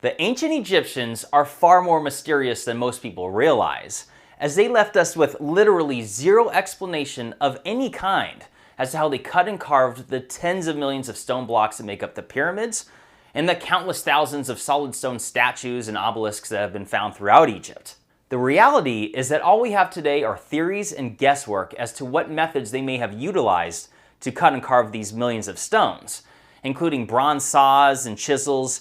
The ancient Egyptians are far more mysterious than most people realize, as they left us with literally zero explanation of any kind as to how they cut and carved the tens of millions of stone blocks that make up the pyramids, and the countless thousands of solid stone statues and obelisks that have been found throughout Egypt. The reality is that all we have today are theories and guesswork as to what methods they may have utilized to cut and carve these millions of stones, including bronze saws and chisels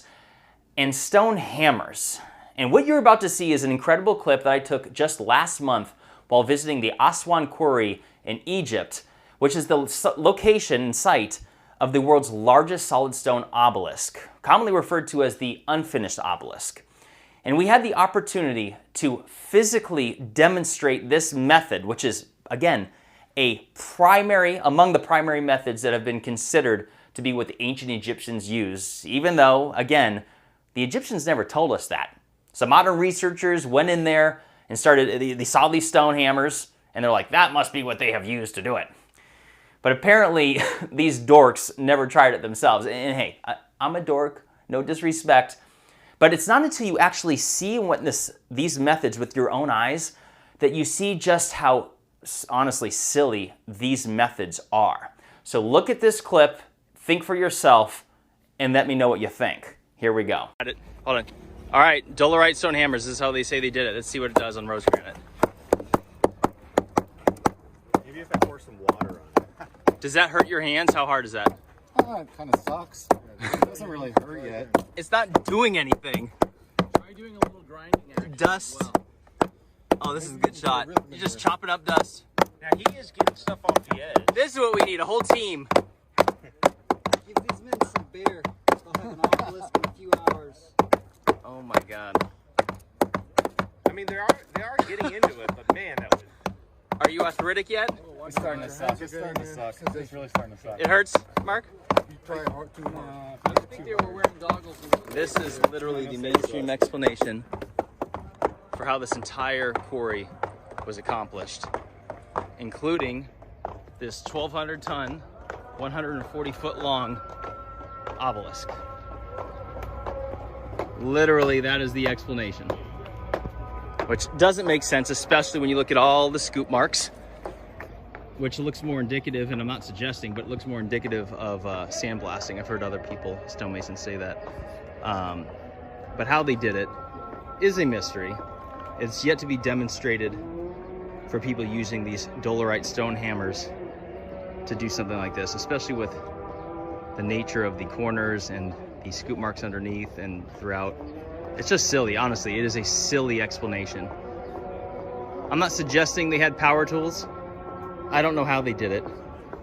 and stone hammers. And what you're about to see is an incredible clip that I took just last month while visiting the Aswan Quarry in Egypt, which is the location and site of the world's largest solid stone obelisk, commonly referred to as the unfinished obelisk. And we had the opportunity to physically demonstrate this method, which is, again, among the primary methods that have been considered to be what the ancient Egyptians used, even though, again, the Egyptians never told us that. Some modern researchers went in there and they saw these stone hammers, and they're like, that must be what they have used to do it. But apparently, these dorks never tried it themselves. And hey, I'm a dork, no disrespect, but it's not until you actually see and witness these methods with your own eyes that you see just how honestly silly these methods are. So look at this clip, think for yourself, and let me know what you think. Here we go. Hold on. All right, Dolerite stone hammers, this is how they say they did it. Let's see what it does on rose granite. Maybe if I pour some water on it. Does that hurt your hands? How hard is that? It kind of sucks. It doesn't really hurt yet. It's not doing anything. Try doing a little grinding action. Dust. As well. Oh, this is a good shot. You're just chopping up dust. Now he is getting stuff off the edge. This is what we need, a whole team. Give these men some beer. They'll have an obelisk in a few hours. Oh my God. I mean, they are getting into it, but man, that was. Are you arthritic yet? It's starting to suck. It's starting to suck. It's really starting to suck. It hurts, Mark? You try hard too much. I think they were wearing goggles. This is literally the mainstream explanation for how this entire quarry was accomplished, including this 1,200 ton, 140 foot long obelisk. Literally, that is the explanation. Which doesn't make sense, especially when you look at all the scoop marks, which looks more indicative, and I'm not suggesting, but it looks more indicative of sandblasting. I've heard other people, stonemasons, say that. But how they did it is a mystery. It's yet to be demonstrated for people using these Dolerite stone hammers to do something like this, especially with the nature of the corners and the scoop marks underneath and throughout. It's just silly, honestly. It is a silly explanation. I'm not suggesting they had power tools. I don't know how they did it,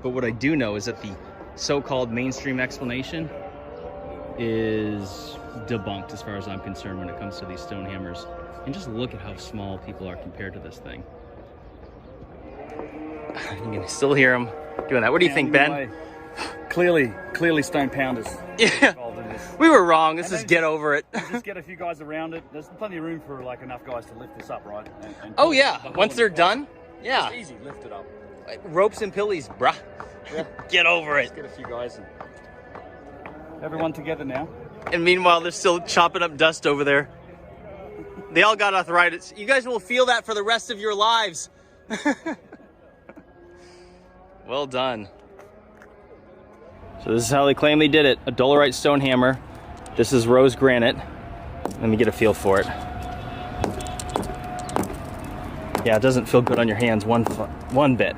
but what I do know is that the so-called mainstream explanation is debunked as far as I'm concerned when it comes to these stone hammers. And just look at how small people are compared to this thing. You can still hear them doing that. What do you think, Ben? Clearly stone pounders. Yeah, we were wrong. This is get over it. Just get a few guys around it. There's plenty of room for like enough guys to lift this up, right? And Oh yeah, once they're done, yeah. It's easy, lift it up. Ropes and pulleys, bruh. Yeah. Get over it. Just get a few guys and everyone together now. And meanwhile, they're still chopping up dust over there. They all got arthritis. You guys will feel that for the rest of your lives. Well done. So this is how they claim they did it. A Dolerite stone hammer. This is rose granite. Let me get a feel for it. Yeah, it doesn't feel good on your hands one bit.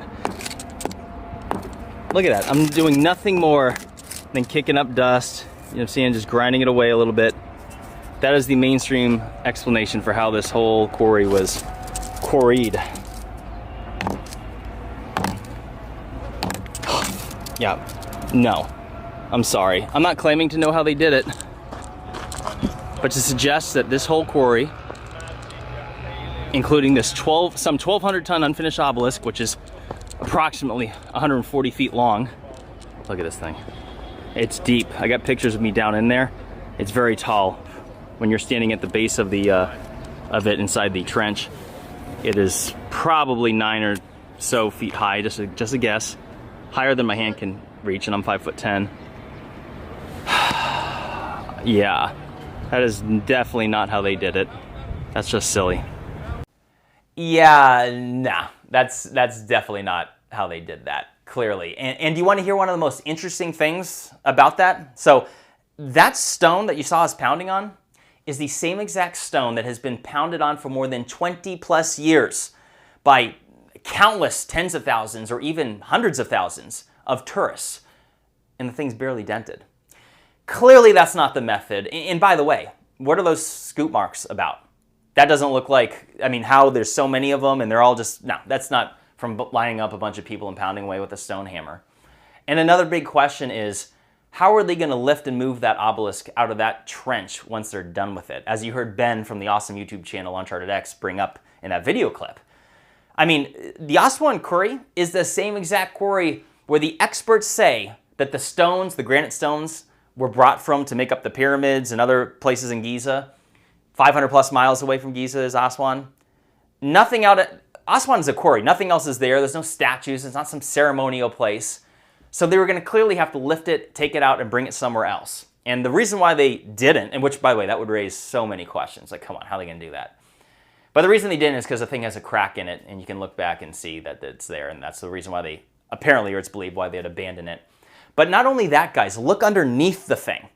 Look at that. I'm doing nothing more than kicking up dust. You know what I'm saying? Just grinding it away a little bit. That is the mainstream explanation for how this whole quarry was quarried. Yeah, no, I'm sorry. I'm not claiming to know how they did it, but to suggest that this whole quarry, including this some 1,200 ton unfinished obelisk, which is approximately 140 feet long. Look at this thing. It's deep. I got pictures of me down in there. It's very tall. When you're standing at the base of it inside the trench, it is probably 9 or so feet high, just a guess. Higher than my hand can reach, and I'm 5'10". Yeah, That is definitely not how they did it. That's just silly. Yeah, nah, that's definitely not how they did that, clearly. And do you want to hear one of the most interesting things about that? So that stone that you saw us pounding on is the same exact stone that has been pounded on for more than 20 plus years by countless tens of thousands or even hundreds of thousands of tourists, and the thing's barely dented. Clearly that's not the method. And by the way, what are those scoop marks about? That doesn't look like, I mean, how there's so many of them and they're all just, no, that's not from lining up a bunch of people and pounding away with a stone hammer. And another big question is, how are they going to lift and move that obelisk out of that trench once they're done with it? As you heard Ben from the awesome YouTube channel Uncharted X bring up in that video clip. I mean, the Aswan quarry is the same exact quarry where the experts say that the stones, the granite stones, were brought from to make up the pyramids and other places in Giza. 500 plus miles away from Giza is Aswan. Nothing out at, Aswan is a quarry, nothing else is there. There's no statues, it's not some ceremonial place. So they were going to clearly have to lift it, take it out, and bring it somewhere else. And the reason why they didn't, and which, by the way, that would raise so many questions. Like, come on, how are they going to do that? But the reason they didn't is because the thing has a crack in it, and you can look back and see that it's there, and that's the reason why they, apparently, or it's believed, why they'd abandon it. But not only that, guys, look underneath the thing.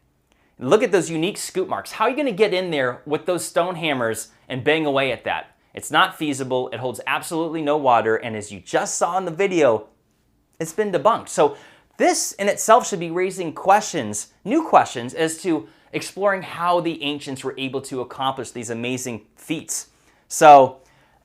Look at those unique scoop marks. How are you going to get in there with those stone hammers and bang away at that? It's not feasible. It holds absolutely no water, and as you just saw in the video, it's been debunked. So this in itself should be raising questions, new questions, as to exploring how the ancients were able to accomplish these amazing feats. So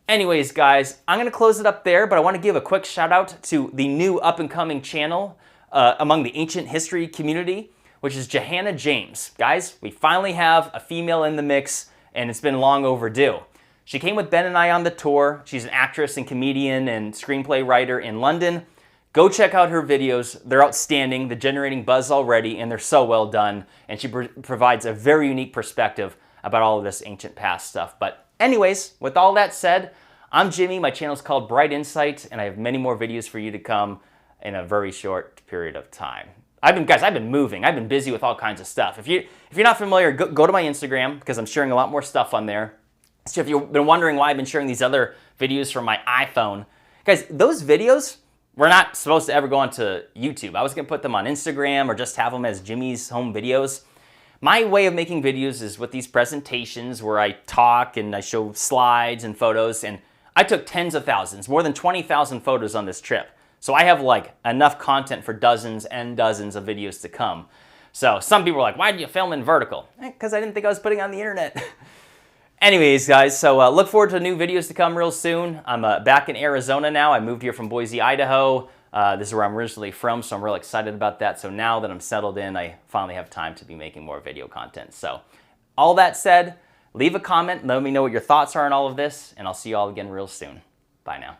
anyways, guys, I'm going to close it up there, but I want to give a quick shout out to the new up-and-coming channel among the ancient history community, which is Johanna James. Guys, we finally have a female in the mix, and it's been long overdue. She came with Ben and I on the tour. She's an actress and comedian and screenplay writer in London. Go check out her videos. They're outstanding. They're generating buzz already, and they're so well done. And she provides a very unique perspective about all of this ancient past stuff. But anyways, with all that said, I'm Jimmy. My channel is called Bright Insight, and I have many more videos for you to come in a very short period of time. I've been moving. I've been busy with all kinds of stuff. If you're not familiar, go to my Instagram, because I'm sharing a lot more stuff on there. So if you've been wondering why I've been sharing these other videos from my iPhone, guys, those videos were not supposed to ever go onto YouTube. I was going to put them on Instagram or just have them as Jimmy's home videos. My way of making videos is with these presentations where I talk and I show slides and photos, and I took tens of thousands, more than 20,000 photos on this trip. So I have like enough content for dozens and dozens of videos to come. So some people are like, why did you film in vertical? Because I didn't think I was putting on the internet. Anyways, guys, so look forward to new videos to come real soon. I'm back in Arizona now. I moved here from Boise, Idaho. This is where I'm originally from, so I'm real excited about that. So now that I'm settled in, I finally have time to be making more video content. So all that said, leave a comment, let me know what your thoughts are on all of this, and I'll see you all again real soon. Bye now.